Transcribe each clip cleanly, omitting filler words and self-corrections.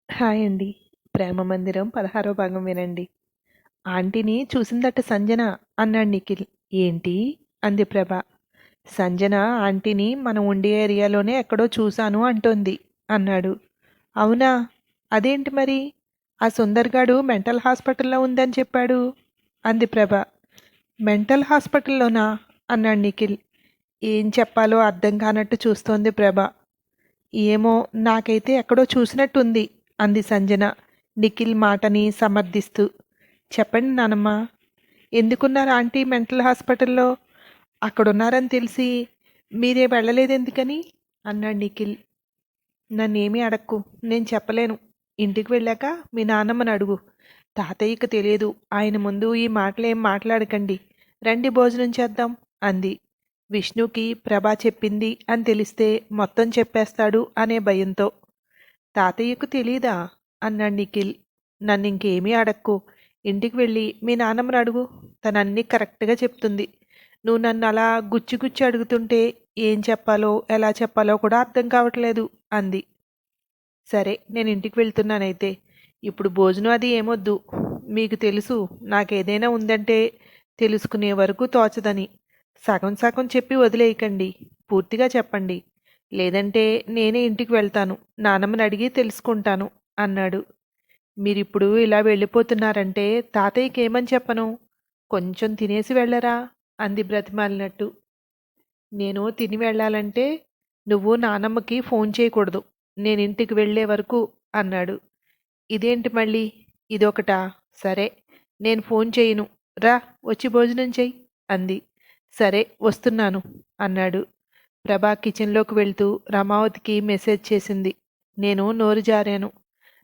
Hi అండి. 'ప్రేమ మందిరం' 16వ భాగం వినండి. ఆంటీని చూసిందట సంజన అన్నాడు నిఖిల్. ఏంటి? అంది ప్రభ. సంజన ఆంటీని మనం ఉండే ఏరియాలోనే ఎక్కడో చూశాను అంటోంది అన్నాడు. అవునా? అదేంటి మరి? ఆ సుందర్గాడు మెంటల్ హాస్పిటల్లో ఉందని చెప్పాడు అంది ప్రభ. మెంటల్ హాస్పిటల్లోనా? అన్నాడు నిఖిల్. ఏం చెప్పాలో అర్థం కానట్టు చూస్తోంది ప్రభ. ఏమో, నాకైతే ఎక్కడో చూసినట్టుంది అంది సంజన నిఖిల్ మాటని సమర్థిస్తూ. చెప్పండి నానమ్మ, ఎందుకున్నారు ఆంటీ మెంటల్ హాస్పిటల్లో? అక్కడున్నారని తెలిసి మీరే వెళ్ళలేదెందుకని అన్నాడు నిఖిల్. నన్నేమీ అడక్కు, నేను చెప్పలేను. ఇంటికి వెళ్ళాక మీ నాన్నమ్మని అడుగు. తాతయ్యకి తెలియదు, ఆయన ముందు ఈ మాటలేం మాట్లాడకండి. రండి భోజనం చేద్దాం అంది. విష్ణుకి ప్రభా చెప్పింది అని తెలిస్తే మొత్తం చెప్పేస్తాడు అనే భయంతో. తాతయ్యకు తెలీదా అన్నాడు నిఖిల్. నన్ను ఇంకేమీ అడక్కు, ఇంటికి వెళ్ళి మీ నాన్నమ్మని అడుగు, తనన్నీ కరెక్ట్గా చెప్తుంది. నువ్వు నన్ను అలా గుచ్చి గుచ్చి అడుగుతుంటే ఏం చెప్పాలో ఎలా చెప్పాలో కూడా అర్థం కావట్లేదు అంది. సరే, నేను ఇంటికి వెళ్తున్నానైతే. ఇప్పుడు భోజనం అది ఏమొద్దు. మీకు తెలుసు, నాకేదైనా ఉందంటే తెలుసుకునే వరకు తోచదని. సగం సగం చెప్పి వదిలేయకండి, పూర్తిగా చెప్పండి. లేదంటే నేనే ఇంటికి వెళ్తాను, నానమ్మని అడిగి తెలుసుకుంటాను అన్నాడు. మీరిప్పుడు ఇలా వెళ్ళిపోతున్నారంటే తాతయ్యకి ఏమని చెప్పను? కొంచెం తినేసి వెళ్ళరా అంది బ్రతిమాలినట్టు. నేను తిని వెళ్ళాలంటే నువ్వు నానమ్మకి ఫోన్ చేయకూడదు, నేను ఇంటికి వెళ్ళే వరకు అన్నాడు. ఇదేంటి మళ్ళీ? ఇదొకటా? సరే, నేను ఫోన్ చేయను, రా వచ్చి భోజనం చెయ్యి అంది. సరే వస్తున్నాను అన్నాడు. ప్రభా కిచెన్లోకి వెళ్తూ రమావతికి మెసేజ్ చేసింది. నేను నోరు జారాను.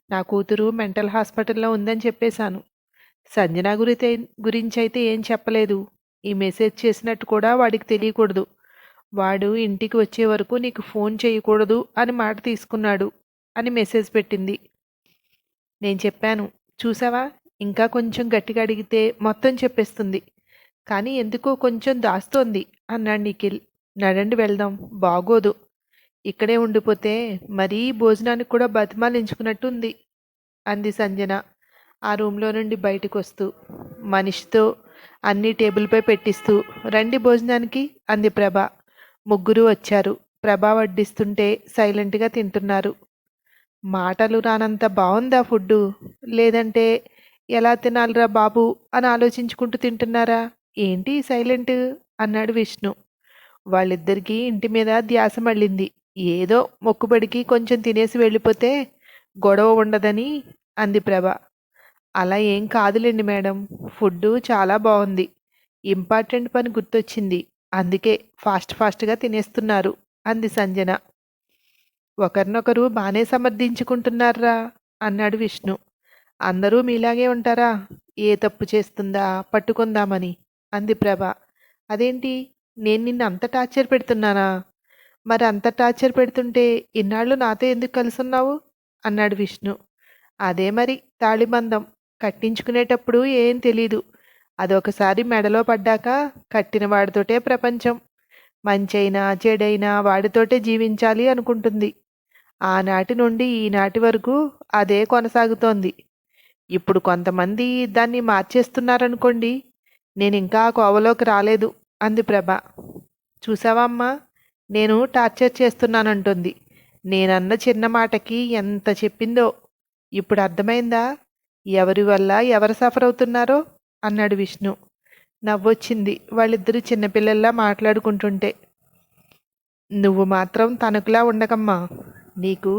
నా కూతురు మెంటల్ హాస్పిటల్లో ఉందని చెప్పేశాను. సంజన గురించైతే ఏం చెప్పలేదు. ఈ మెసేజ్ చేసినట్టు కూడా వాడికి తెలియకూడదు. వాడు ఇంటికి వచ్చే వరకు నీకు ఫోన్ చేయకూడదు అని మాట తీసుకున్నాడు అని మెసేజ్ పెట్టింది. నేను చెప్పాను, చూసావా, ఇంకా కొంచెం గట్టిగా అడిగితే మొత్తం చెప్పేస్తుంది. కానీ ఎందుకో కొంచెం దాస్తోంది అన్నాడు నిఖిల్. నడండి వెళ్దాం, బాగోదు. ఇక్కడే ఉండిపోతే మరీ భోజనానికి కూడా బతిమాలించుకున్నట్టు ఉంది అంది సంజన ఆ రూమ్లో నుండి బయటకు వస్తూ. మనిషితో అన్నీ టేబుల్పై పెట్టిస్తూ రండి భోజనానికి అంది ప్రభ. ముగ్గురు వచ్చారు. ప్రభ వడ్డిస్తుంటే సైలెంట్గా తింటున్నారు. మాటలు రానంత బాగుందా ఫుడ్డు? లేదంటే ఎలా తినాలిరా బాబు అని ఆలోచించుకుంటూ తింటున్నారా? ఏంటి సైలెంట్ అన్నాడు విష్ణు. వాళ్ళిద్దరికీ ఇంటి మీద ధ్యాస మళ్ళింది. ఏదో మొక్కుబడికి కొంచెం తినేసి వెళ్ళిపోతే గొడవ ఉండదని అంది ప్రభ. అలా ఏం కాదులేండి మేడం, ఫుడ్డు చాలా బాగుంది. ఇంపార్టెంట్ పని గుర్తొచ్చింది, అందుకే ఫాస్ట్గా తినేస్తున్నారు అంది సంజన. ఒకరినొకరు బాగానే సమర్థించుకుంటున్నారా అన్నాడు విష్ణు. అందరూ మీలాగే ఉంటారా? ఏ తప్పు చేస్తుందా పట్టుకుందామని అంది ప్రభ. అదేంటి, నేను నిన్ను అంత టార్చర్ పెడుతున్నానా? మరి అంత టార్చర్ పెడుతుంటే ఇన్నాళ్ళు నాతో ఎందుకు కలుసున్నావు అన్నాడు విష్ణు. అదే మరి తాళిబంధం, కట్టించుకునేటప్పుడు ఏం తెలీదు. అదొకసారి మెడలో పడ్డాక కట్టిన వాడితోటే ప్రపంచం. మంచైనా చెడైనా వాడితోటే జీవించాలి అనుకుంటుంది. ఆనాటి నుండి ఈనాటి వరకు అదే కొనసాగుతోంది. ఇప్పుడు కొంతమంది దాన్ని మార్చేస్తున్నారనుకోండి. నేనింకా కోవలోకి రాలేదు అంది ప్రభ. చూసావా అమ్మా, నేను టార్చర్ చేస్తున్నానంటుంది. నేనన్న చిన్న మాటకి ఎంత చెప్పిందో. ఇప్పుడు అర్థమైందా ఎవరి వల్ల ఎవరు సఫర్ అవుతున్నారో అన్నాడు విష్ణు. నవ్వొచ్చింది వాళ్ళిద్దరూ చిన్నపిల్లల్లా మాట్లాడుకుంటుంటే. నువ్వు మాత్రం తణుకులా ఉండకమ్మా. నీకు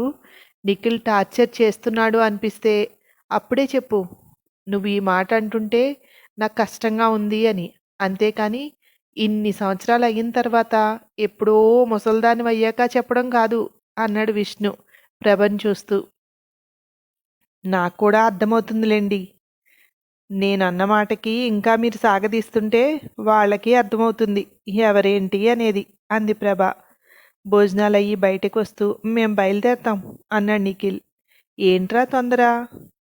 నిఖిల్ టార్చర్ చేస్తున్నాడు అనిపిస్తే అప్పుడే చెప్పు. నువ్వు ఈ మాట అంటుంటే నాకు కష్టంగా ఉంది అని. అంతేకాని ఇన్ని సంవత్సరాలు అయిన తర్వాత ఎప్పుడో ముసల్దాని అయ్యాక చెప్పడం కాదు అన్నాడు విష్ణు ప్రభను చూస్తూ. నాకు కూడా అర్థమవుతుందిలేండి. నేనన్న మాటకి ఇంకా మీరు సాగదీస్తుంటే వాళ్ళకి అర్థమవుతుంది ఎవరేంటి అనేది అంది ప్రభ. భోజనాలయ్యి బయటకు వస్తూ మేం బయలుదేరతాం అన్నాడు నిఖిల్. ఏంట్రా తొందర?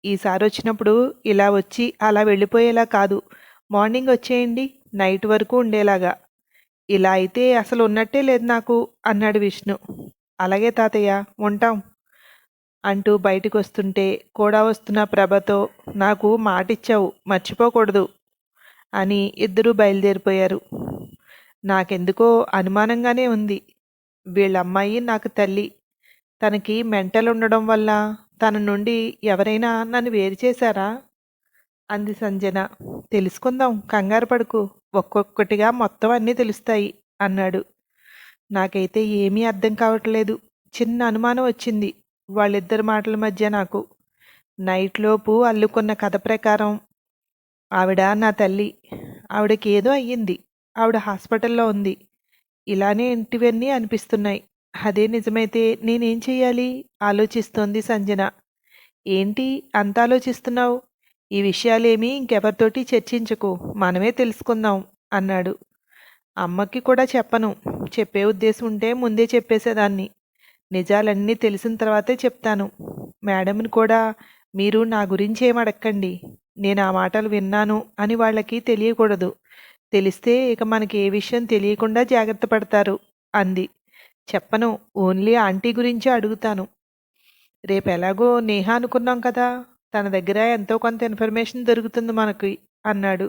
ఈసారి వచ్చినప్పుడు ఇలా వచ్చి అలా వెళ్ళిపోయేలా కాదు, మార్నింగ్ వచ్చేయండి, నైట్ వరకు ఉండేలాగా. ఇలా అయితే అసలు ఉన్నట్టే లేదు నాకు అన్నాడు విష్ణు. అలాగే తాతయ్య, ఉంటాం. అంటూ బయటకు వస్తుంటే కూడా వస్తున్న ప్రభతో నాకు మాటిచ్చావు మర్చిపోకూడదు అని ఇద్దరూ బయలుదేరిపోయారు. నాకెందుకో అనుమానంగానే ఉంది. వీళ్ళమ్మాయి నాకు తల్లి. తనకి మెంటల్ ఉండడం వల్ల తన నుండి ఎవరైనా నన్ను వేరు చేశారా అంది సంజన. తెలుసుకుందాం, కంగారు పడుకు, ఒక్కొక్కటిగా మొత్తం అన్నీ తెలుస్తాయి అన్నాడు. నాకైతే ఏమీ అర్థం కావట్లేదు. చిన్న అనుమానం వచ్చింది వాళ్ళిద్దరి మాటల మధ్య నాకు. నైట్లోపు అల్లుకున్న కథ ప్రకారం ఆవిడ నా తల్లి. ఆవిడకి ఏదో అయ్యింది. ఆవిడ హాస్పిటల్లో ఉంది. ఇలానే ఇంటివన్నీ అనిపిస్తున్నాయి. అదే నిజమైతే నేనేం చెయ్యాలి ఆలోచిస్తోంది సంజన. ఏంటి అంత ఆలోచిస్తున్నావు? ఈ విషయాలేమీ ఇంకెవరితోటి చర్చించకు, మనమే తెలుసుకుందాం అన్నాడు. అమ్మకి కూడా చెప్పను. చెప్పే ఉద్దేశం ఉంటే ముందే చెప్పేసేదాన్ని. నిజాలన్నీ తెలిసిన తర్వాతే చెప్తాను. మేడంని కూడా మీరు నా గురించి ఏం అడక్కండి. నేను ఆ మాటలు విన్నాను అని వాళ్ళకి తెలియకూడదు. తెలిస్తే ఇక మనకి ఏ విషయం తెలియకుండా జాగ్రత్త పడతారు అంది. చెప్పను, ఓన్లీ ఆంటీ గురించే అడుగుతాను. రేపు ఎలాగో నేహ అనుకున్నాం కదా, తన దగ్గర ఎంతో కొంత ఇన్ఫర్మేషన్ దొరుకుతుంది మనకి అన్నాడు.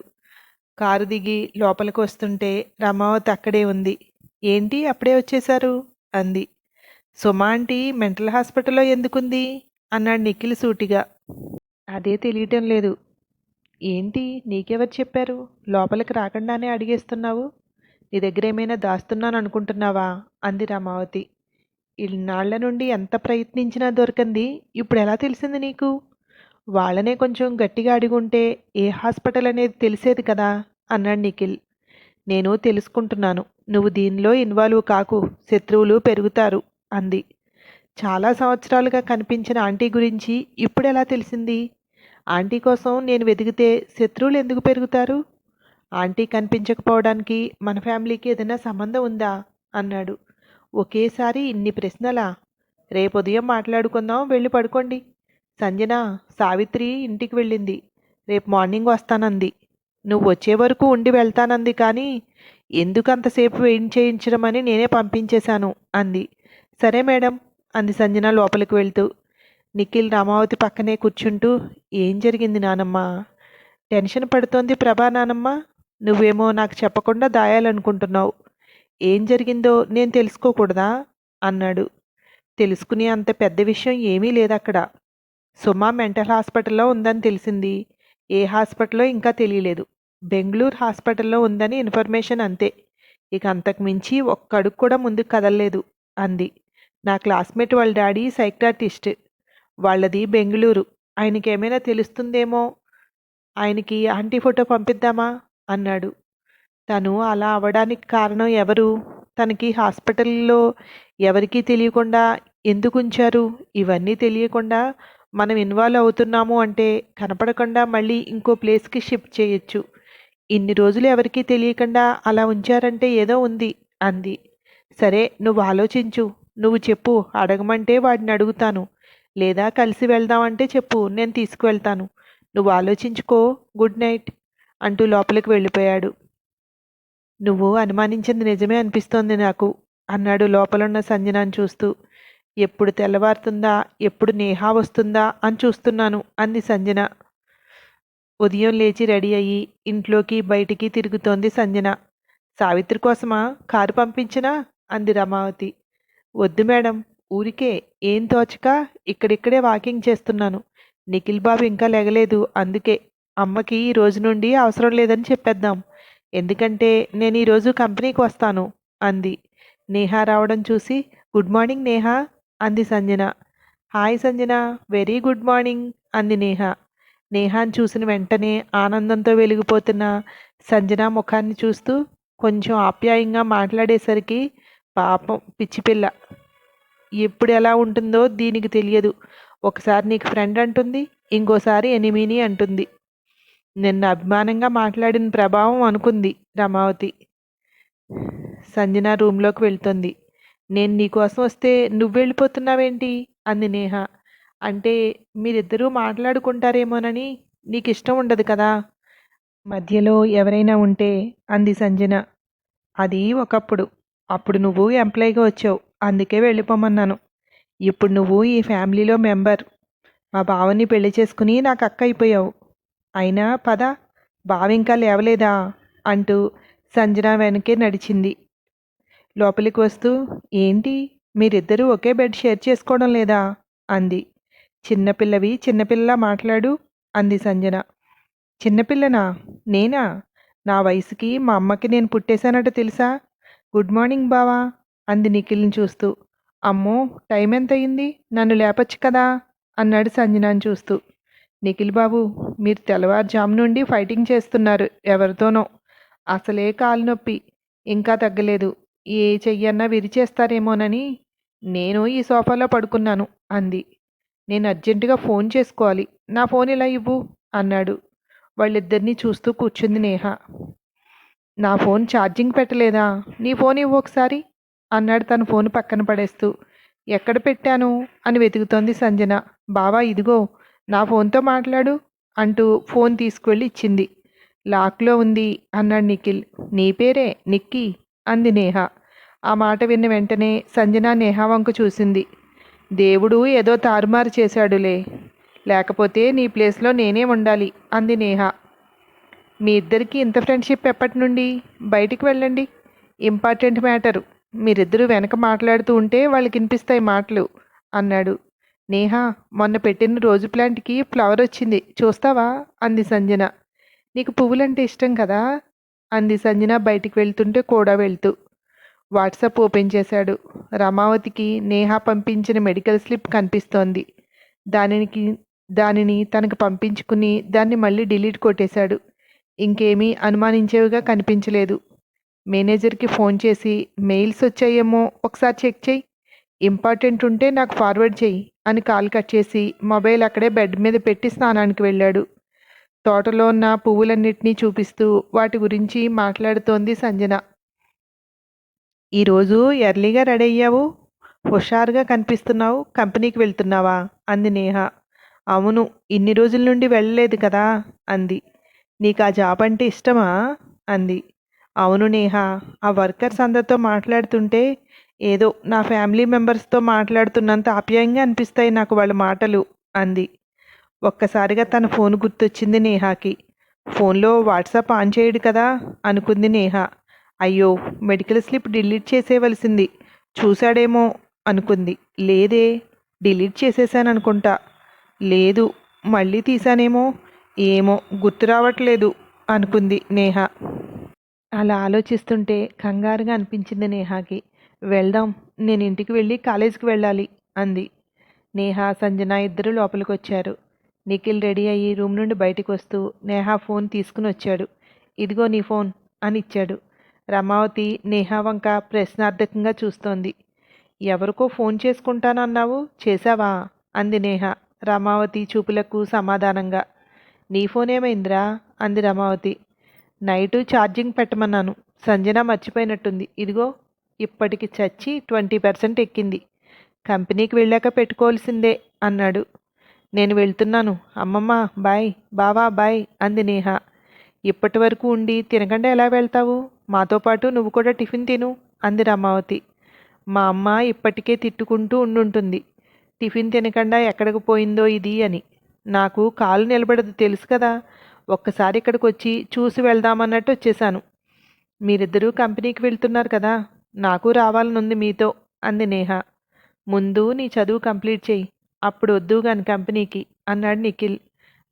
కారు దిగి లోపలికి వస్తుంటే రమావతి అక్కడే ఉంది. ఏంటి అప్పుడే వచ్చేశారు అంది. సుమా ఆంటీ మెంటల్ హాస్పిటల్లో ఎందుకుంది అన్నాడు నిఖిల్ సూటిగా. అదే తెలియటం లేదు. ఏంటి నీకెవరు చెప్పారు? లోపలికి రాకుండానే అడిగేస్తున్నావు. నీ దగ్గర ఏమైనా దాస్తున్నాను అనుకుంటున్నావా అంది రమావతి. ఇన్నాళ్ల నుండి ఎంత ప్రయత్నించినా దొరకంది ఇప్పుడు ఎలా తెలిసింది నీకు? వాళ్ళనే కొంచెం గట్టిగా అడిగుంటే ఏ హాస్పిటల్ అనేది తెలిసేది కదా అన్నాడు నిఖిల్. నేను తెలుసుకుంటున్నాను. నువ్వు దీనిలో ఇన్వాల్వ్ కాకు, శత్రువులు పెరుగుతారు అంది. చాలా సంవత్సరాలుగా కనిపించిన ఆంటీ గురించి ఇప్పుడెలా తెలిసింది? ఆంటీ కోసం నేను వెతికితే శత్రువులు ఎందుకు పెరుగుతారు? ఆంటీ కనిపించకపోవడానికి మన ఫ్యామిలీకి ఏదైనా సంబంధం ఉందా అన్నాడు. ఒకేసారి ఇన్ని ప్రశ్నలా? రేపు ఉదయం మాట్లాడుకుందాం, వెళ్ళి పడుకోండి. సంజన, సావిత్రి ఇంటికి వెళ్ళింది. రేపు మార్నింగ్ వస్తానంది. నువ్వు వచ్చే వరకు ఉండి వెళ్తానంది, కానీ ఎందుకు అంతసేపు వెయిట్ చేయించడం అని నేనే పంపించేశాను అంది. సరే మేడం అంది సంజన లోపలికి వెళ్తూ. నిఖిల్ రామావతి పక్కనే కూర్చుంటూ, ఏం జరిగింది నానమ్మ? టెన్షన్ పడుతోంది ప్రభా నానమ్మ. నువ్వేమో నాకు చెప్పకుండా దాయాలనుకుంటున్నావు. ఏం జరిగిందో నేను తెలుసుకోకూడదా అన్నాడు. తెలుసుకునే అంత పెద్ద విషయం ఏమీ లేదక్కడ. సుమ మెంటల్ హాస్పిటల్లో ఉందని తెలిసింది. ఏ హాస్పిటల్లో ఇంకా తెలియలేదు. బెంగళూరు హాస్పిటల్లో ఉందని ఇన్ఫర్మేషన్ అంతే. ఇక అంతకు మించి ఒక్క అడుగు కూడా ముందుకు కదలలేదు అంది. నా క్లాస్మేట్ వాళ్ళ డాడీ సైక్రాటిస్ట్. వాళ్ళది బెంగళూరు. ఆయనకి ఏమైనా తెలుస్తుందేమో. ఆయనకి ఆంటీ ఫోటో పంపిద్దామా అన్నాడు. తను అలా అవ్వడానికి కారణం ఎవరు? తనకి హాస్పిటల్లో ఎవరికీ తెలియకుండా ఎందుకు ఉంచారు? ఇవన్నీ తెలియకుండా మనం ఇన్వాల్వ్ అవుతున్నాము అంటే కనపడకుండా మళ్ళీ ఇంకో ప్లేస్కి షిఫ్ట్ చేయొచ్చు. ఇన్ని రోజులు ఎవరికీ తెలియకుండా అలా ఉంచారంటే ఏదో ఉంది అంది. సరే, నువ్వు ఆలోచించు. నువ్వు చెప్పు, అడగమంటే వాడిని అడుగుతాను. లేదా కలిసి వెళ్దామంటే చెప్పు, నేను తీసుకువెళ్తాను. నువ్వు ఆలోచించుకో. గుడ్ నైట్ అంటూ లోపలికి వెళ్ళిపోయాడు. నువ్వు అనుమానించింది నిజమే అనిపిస్తోంది నాకు అన్నాడు లోపలున్న సంజనాన్ని చూస్తూ. ఎప్పుడు తెల్లవారుతుందా, ఎప్పుడు నేహా వస్తుందా అని చూస్తున్నాను అంది సంజన. ఉదయం లేచి రెడీ అయ్యి ఇంట్లోకి బయటికి తిరుగుతోంది సంజన. సావిత్రి కోసమా కారు పంపించినా అంది రమావతి. వద్దు మేడం, ఊరికే ఏం తోచక ఇక్కడిక్కడే వాకింగ్ చేస్తున్నాను. నిఖిల్ బాబు ఇంకా లెగలేదు, అందుకే. అమ్మకి ఈ రోజు నుండి అవసరం లేదని చెప్పేద్దాం. ఎందుకంటే నేను ఈరోజు కంపెనీకి వస్తాను అంది. నేహా రావడం చూసి, గుడ్ మార్నింగ్ నేహా అంది Sanjana. Hi Sanjana, very good morning అంది నేహ. నేహాన్ని చూసిన వెంటనే ఆనందంతో వెలిగిపోతున్న సంజన ముఖాన్ని చూస్తూ కొంచెం ఆప్యాయంగా మాట్లాడేసరికి, పాపం పిచ్చిపిల్ల, ఎప్పుడు ఎలా ఉంటుందో దీనికి తెలియదు. ఒకసారి నీకు ఫ్రెండ్ అంటుంది, ఇంకోసారి ఎనిమీని అంటుంది. నిన్న అభిమానంగా మాట్లాడిన ప్రభావం అనుకుంది రమావతి. సంజన రూమ్లోకి వెళ్తుంది. నేను నీకోసం వస్తే నువ్వు వెళ్ళిపోతున్నావేంటి అంది నేహ. అంటే మీరిద్దరూ మాట్లాడుకుంటారేమోనని. నీకు ఇష్టం ఉండదు కదా మధ్యలో ఎవరైనా ఉంటే అంది సంజన. అది ఒకప్పుడు. అప్పుడు నువ్వు ఎంప్లాయీగా వచ్చావు, అందుకే వెళ్ళిపోమన్నాను. ఇప్పుడు నువ్వు ఈ ఫ్యామిలీలో మెంబర్. మా బావని పెళ్లి చేసుకుని నాకు అక్క అయిపోయావు. అయినా పద, బావ ఇంకా లేవలేదా అంటూ సంజన వెనకే నడిచింది. లోపలికి వస్తూ, ఏంటి మీరిద్దరూ ఒకే బెడ్ షేర్ చేసుకోవడం లేదా అంది. చిన్నపిల్లవి చిన్నపిల్లలా మాట్లాడు అంది సంజన. చిన్నపిల్లనా? నేనా? నా వయసుకి మా అమ్మకి నేను పుట్టేశానట తెలుసా? గుడ్ మార్నింగ్ బావా అంది నిఖిల్ని చూస్తూ. అమ్మో, టైం ఎంత అయింది, నన్ను లేపచ్చు కదా అన్నాడు సంజనాని చూస్తూ. నిఖిల్ బాబు, మీరు తెల్లవారుజాము నుండి ఫైటింగ్ చేస్తున్నారు ఎవరితోనో. అసలే కాలు నొప్పి ఇంకా తగ్గలేదు. ఏ చెయ్యన్నా విరిచేస్తారేమోనని నేను ఈ సోఫాలో పడుకున్నాను అంది. నేను అర్జెంటుగా ఫోన్ చేసుకోవాలి, నా ఫోన్ ఇలా ఇవ్వు అన్నాడు. వాళ్ళిద్దరినీ చూస్తూ కూర్చుంది నేహ. నా ఫోన్ ఛార్జింగ్ పెట్టలేదా? నీ ఫోన్ ఇవ్వు ఒకసారి అన్నాడు తన ఫోన్ పక్కన పడేస్తూ. ఎక్కడ పెట్టాను అని వెతుకుతోంది సంజన. బావా ఇదిగో, నా ఫోన్తో మాట్లాడు అంటూ ఫోన్ తీసుకువెళ్ళి ఇచ్చింది. లాక్లో ఉంది అన్నాడు నిఖిల్. నీ పేరే నిక్కీ అంది నేహ. ఆ మాట విన్న వెంటనే సంజన నేహ వంక చూసింది. దేవుడు ఏదో తారుమారు చేశాడులే, లేకపోతే నీ ప్లేస్లో నేనే ఉండాలి అంది నేహ. మీ ఇద్దరికి ఇంత ఫ్రెండ్షిప్ ఎప్పటి నుండి? బయటికి వెళ్ళండి, ఇంపార్టెంట్ మ్యాటరు. మీరిద్దరూ వెనక మాట్లాడుతూ ఉంటే వాళ్ళకి వినిపిస్తాయి మాటలు అన్నాడు. నేహ, మొన్న పెట్టిన రోజు ప్లాంట్కి ఫ్లవర్ వచ్చింది, చూస్తావా అంది సంజన. నీకు పువ్వులంటే ఇష్టం కదా అంది సంజన బయటికి వెళ్తుంటే కూడా వెళ్తూ. వాట్సాప్ ఓపెన్ చేశాడు. రమావతికి నేహ పంపించిన మెడికల్ స్లిప్ కనిపిస్తోంది. దానికి దానిని తనకు పంపించుకుని దాన్ని మళ్ళీ డిలీట్ కొట్టేశాడు. ఇంకేమీ అనుమానించేవిగా కనిపించలేదు. మేనేజర్కి ఫోన్ చేసి మెయిల్స్ వచ్చాయేమో ఒకసారి చెక్ చేయి, ఇంపార్టెంట్ ఉంటే నాకు ఫార్వర్డ్ చెయ్యి అని కాల్ కట్ చేసి మొబైల్ అక్కడే బెడ్ మీద పెట్టి స్నానానికి వెళ్ళాడు. తోటలో ఉన్న పువ్వులన్నిటినీ చూపిస్తూ వాటి గురించి మాట్లాడుతోంది సంజన. ఈరోజు ఎర్లీగా రెడీ అయ్యావు, హుషారుగా కనిపిస్తున్నావు, కంపెనీకి వెళ్తున్నావా అంది నేహ. అవును, ఇన్ని రోజుల నుండి వెళ్ళలేదు కదా అంది. నీకు ఆ జాబ్ అంటే ఇష్టమా అంది. అవును నేహ, ఆ వర్కర్స్ అందరితో మాట్లాడుతుంటే ఏదో నా ఫ్యామిలీ మెంబర్స్తో మాట్లాడుతున్నంత ఆప్యాయంగా అనిపిస్తాయి నాకు వాళ్ళ మాటలు అంది. ఒక్కసారిగా తన ఫోన్ గుర్తొచ్చింది నేహాకి. ఫోన్లో వాట్సాప్ ఆన్ చేయడు కదా అనుకుంది నేహ. అయ్యో, మెడికల్ స్లిప్ డిలీట్ చేసేవలసింది, చూశాడేమో అనుకుంది. లేదే, డిలీట్ చేసేసాననుకుంటా. లేదు, మళ్ళీ తీసానేమో, ఏమో గుర్తు రావట్లేదు అనుకుంది నేహ. అలా ఆలోచిస్తుంటే కంగారుగా అనిపించింది నేహాకి. వెళ్దాం, నేను ఇంటికి వెళ్ళి కాలేజీకి వెళ్ళాలి అంది. నేహ సంజన ఇద్దరు లోపలికి వచ్చారు. నిఖిల్ రెడీ అయ్యి రూమ్ నుండి బయటకు వస్తూ నేహ ఫోన్ తీసుకుని వచ్చాడు. ఇదిగో నీ ఫోన్ అని ఇచ్చాడు. రమావతి నేహ వంక ప్రశ్నార్థకంగా చూస్తోంది. ఎవరికో ఫోన్ చేసుకుంటానన్నావు, చేశావా అంది నేహ రమావతి చూపులకు సమాధానంగా. నీ ఫోన్ ఏమైందిరా అంది రమావతి. నైటు ఛార్జింగ్ పెట్టమన్నాను, సంజన మర్చిపోయినట్టుంది, ఇదిగో ఇప్పటికి చచ్చి 20% ఎక్కింది. కంపెనీకి వెళ్ళాక పెట్టుకోవాల్సిందే అన్నాడు. నేను వెళ్తున్నాను, అమ్మమ్మ బాయ్, బావా బాయ్ అంది నేహ. ఇప్పటి వరకు ఉండి తినకుండా ఎలా వెళ్తావు, మాతో పాటు నువ్వు కూడా టిఫిన్ తిను అంది రమావతి. మా అమ్మ ఇప్పటికే తిట్టుకుంటూ ఉండుంటుంది, టిఫిన్ తినకుండా ఎక్కడికి పోయిందో ఇది అని. నాకు కాలు నిలబడదు తెలుసు కదా, ఒక్కసారి ఇక్కడికి వచ్చి చూసి వెళ్దామన్నట్టు వచ్చేసాను. మీరిద్దరూ కంపెనీకి వెళ్తున్నారు కదా, నాకు రావాలనుంది మీతో అంది నేహ. ముందు నీ చదువు కంప్లీట్ చేయి, అప్పుడు వద్దు గాని కంపెనీకి అన్నాడు నిఖిల్.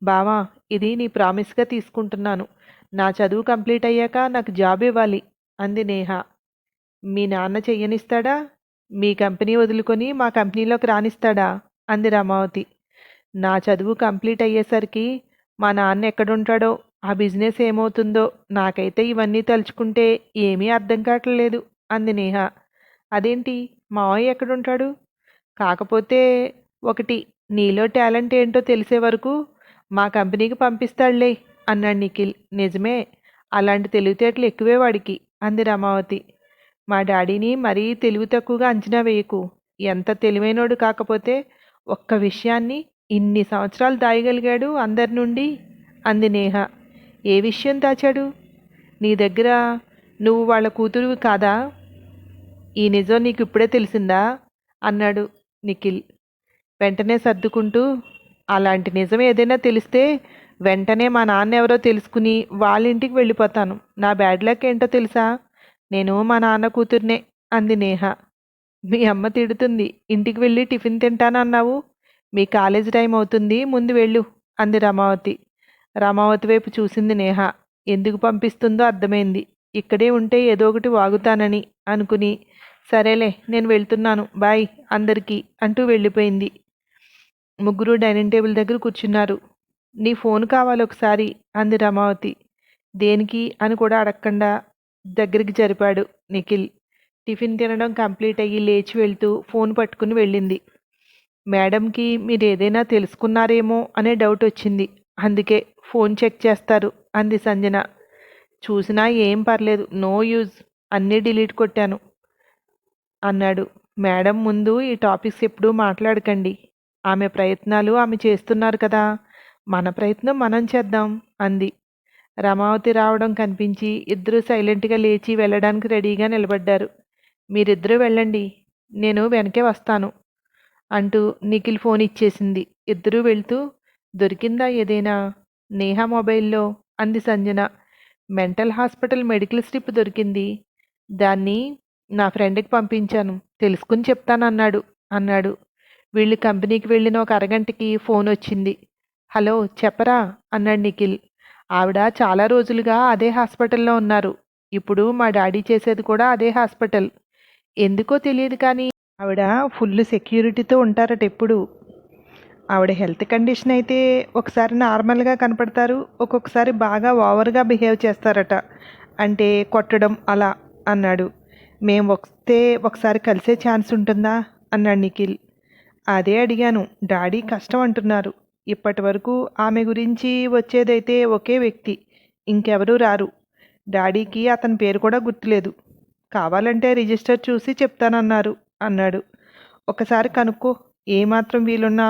బావా, ఇది నీ ప్రామిస్గా తీసుకుంటున్నాను, నా చదువు కంప్లీట్ అయ్యాక నాకు జాబ్ ఇవ్వాలి అంది నేహ. మీ నాన్న చెయ్యనిస్తాడా? మీ కంపెనీ వదులుకొని మా కంపెనీలోకి రానిస్తాడా అంది రమావతి. నా చదువు కంప్లీట్ అయ్యేసరికి మా నాన్న ఎక్కడుంటాడో, ఆ బిజినెస్ ఏమవుతుందో, నాకైతే ఇవన్నీ తలుచుకుంటే ఏమీ అర్థం కావట్లేదు అంది నేహ. అదేంటి, మావయ్య ఎక్కడుంటాడు? కాకపోతే ఒకటి, నీలో టాలెంట్ ఏంటో తెలిసే వరకు మా కంపెనీకి పంపిస్తాడులే అన్నాడు నిఖిల్. నిజమే, అలాంటి తెలివితేటలు ఎక్కువే వాడికి అంది రమావతి. మా డాడీని మరీ తెలివి తక్కువగా అంచనా వేయకు, ఎంత తెలివైనోడు కాకపోతే ఒక్క విషయాన్ని ఇన్ని సంవత్సరాలు దాయగలిగాడు అందరి నుండి అంది నేహ. ఏ విషయం దాచాడు? నీ దగ్గర నువ్వు వాళ్ళ కూతురువి కాదా? ఈ నిజం నీకు ఇప్పుడే తెలిసిందా అన్నాడు. నిఖిల్ వెంటనే సర్దుకుంటూ, అలాంటి నిజం ఏదైనా తెలిస్తే వెంటనే మా నాన్న ఎవరో తెలుసుకుని వాళ్ళ ఇంటికి వెళ్ళిపోతాను. నా బ్యాడ్ లక్ ఏంటో తెలుసా? నేను మా నాన్న కూతుర్నే అంది నేహ. మీ అమ్మ తిడుతుంది. ఇంటికి వెళ్ళి టిఫిన్ తింటానన్నావు. మీ కాలేజీ టైం అవుతుంది, ముందు వెళ్ళు అంది రమావతి. రమావతి వైపు చూసింది నేహ. ఎందుకు పంపిస్తుందో అర్థమైంది. ఇక్కడే ఉంటే ఏదో ఒకటి వాగుతానని అనుకుని, సరేలే నేను వెళ్తున్నాను, బాయ్ అందరికీ అంటూ వెళ్ళిపోయింది. ముగ్గురు డైనింగ్ టేబుల్ దగ్గర కూర్చున్నారు. నీ ఫోన్ కావాలి ఒకసారి అంది రమావతి. దేనికి అని కూడా అడగకుండా దగ్గరికి జరిపాడు నిఖిల్. టిఫిన్ తినడం కంప్లీట్ అయ్యి లేచి వెళ్తూ ఫోన్ పట్టుకుని వెళ్ళింది. మేడంకి మీరు ఏదైనా తెలుసుకున్నారేమో అనే డౌట్ వచ్చింది. అందుకే ఫోన్ చెక్ చేస్తారు అంది సంజన. చూసినా ఏం పర్లేదు, నో యూజ్, అన్నీ డిలీట్ కొట్టాను అన్నాడు. మేడం ముందు ఈ టాపిక్స్ ఎప్పుడూ మాట్లాడకండి. ఆమె ప్రయత్నాలు ఆమె చేస్తున్నారు కదా, మన ప్రయత్నం మనం చేద్దాం అంది. రమావతి రావడం కనిపించి ఇద్దరూ సైలెంట్గా లేచి వెళ్ళడానికి రెడీగా నిలబడ్డారు. మీరిద్దరూ వెళ్ళండి, నేను వెనకే వస్తాను అంటూ నిఖిల్ ఫోన్ ఇచ్చేసింది. ఇద్దరూ వెళ్తూ, దొరికిందా ఏదైనా? నేహ మొబైల్లో అంది Sanjana. Mental hospital medical slip దొరికింది. దాన్ని నా ఫ్రెండ్కి పంపించాను, తెలుసుకుని చెప్తానన్నాడు అన్నాడు. వీళ్ళు కంపెనీకి వెళ్ళిన ఒక అరగంటకి ఫోన్ వచ్చింది. హలో చెప్పరా అన్నాడు నిఖిల్. ఆవిడ చాలా రోజులుగా అదే హాస్పిటల్లో ఉన్నారు. ఇప్పుడు మా డాడీ చేసేది కూడా అదే హాస్పిటల్. ఎందుకో తెలియదు కానీ ఆవిడ ఫుల్ సెక్యూరిటీతో ఉంటారట ఎప్పుడు. ఆవిడ హెల్త్ కండిషన్ అయితే ఒకసారి నార్మల్గా కనపడతారు, ఒక్కొక్కసారి బాగా ఓవర్గా బిహేవ్ చేస్తారట. అంటే కొట్టడం అలా అన్నాడు. మేము వస్తే ఒకసారి కలిసే ఛాన్స్ ఉంటుందా అన్నాడు నిఖిల్. అదే అడిగాను. డాడీ కష్టం అంటున్నారు. ఇప్పటి వరకు ఆమె గురించి వచ్చేదైతే ఒకే వ్యక్తి, ఇంకెవరూ రారు. డాడీకి అతని పేరు కూడా గుర్తులేదు. కావాలంటే రిజిస్టర్ చూసి చెప్తానన్నారు అన్నాడు. ఒకసారి కనుక్కో, ఏమాత్రం వీలున్నా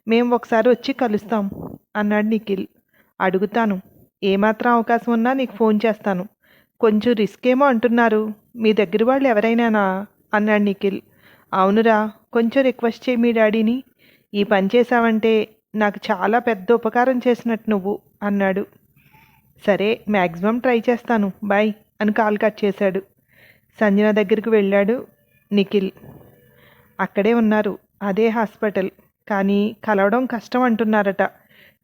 మేము ఒకసారి వచ్చి కలుస్తాం అన్నాడు నిఖిల్. అడుగుతాను, ఏమాత్రం అవకాశం ఉన్నా నీకు ఫోన్ చేస్తాను. కొంచెం రిస్క్ ఏమో అంటున్నారు, మీ దగ్గర వాళ్ళు ఎవరైనానా అన్నాడు నిఖిల్. అవునురా, కొంచెం రిక్వెస్ట్ చేయి మీ డాడీని. ఈ పని చేశావంటే నాకు చాలా పెద్ద ఉపకారం చేసినట్టు నువ్వు అన్నాడు. సరే మ్యాక్సిమం ట్రై చేస్తాను, బాయ్ అని కాల్ కట్ చేశాడు. సంజన దగ్గరికి వెళ్ళాడు నిఖిల్. అక్కడే ఉన్నారు, అదే హాస్పిటల్. కానీ కలవడం కష్టం అంటున్నారట.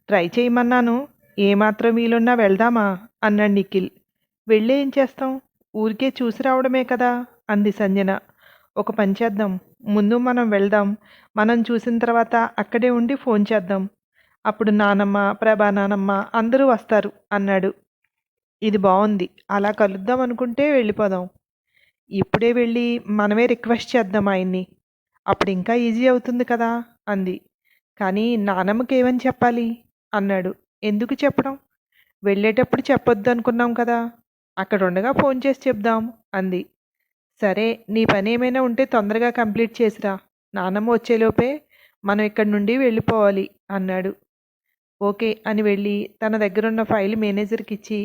ట్రై చేయమన్నాను, ఏమాత్రం వీలున్నా వెళ్దామా అన్నాడు నిఖిల్. వెళ్ళి ఏం చేస్తాం, ఊరికే చూసి రావడమే కదా అంది సంజన. ఒక పని చేద్దాం, ముందు మనం వెళ్దాం. మనం చూసిన తర్వాత అక్కడే ఉండి ఫోన్ చేద్దాం. అప్పుడు నానమ్మ, ప్రభా నానమ్మ అందరూ వస్తారు అన్నాడు. ఇది బాగుంది, అలా కలుద్దాం అనుకుంటే వెళ్ళిపోదాం. ఇప్పుడే వెళ్ళి మనమే రిక్వెస్ట్ చేద్దాం ఆయన్ని, అప్పుడు ఇంకా ఈజీ అవుతుంది కదా అంది. కానీ నానమ్మకి ఏమని చెప్పాలి అన్నాడు. ఎందుకు చెప్పడం, వెళ్ళేటప్పుడు చెప్పొద్దు అనుకున్నాం కదా, అక్కడ ఉండగా ఫోన్ చేసి చెప్దాం అంది. సరే నీ పని ఏమైనా ఉంటే తొందరగా కంప్లీట్ చేసిరా, నానమ్మ వచ్చేలోపే మనం ఇక్కడి నుండి వెళ్ళిపోవాలి అన్నాడు. ఓకే అని వెళ్ళి తన దగ్గరున్న ఫైల్ మేనేజర్కి ఇచ్చి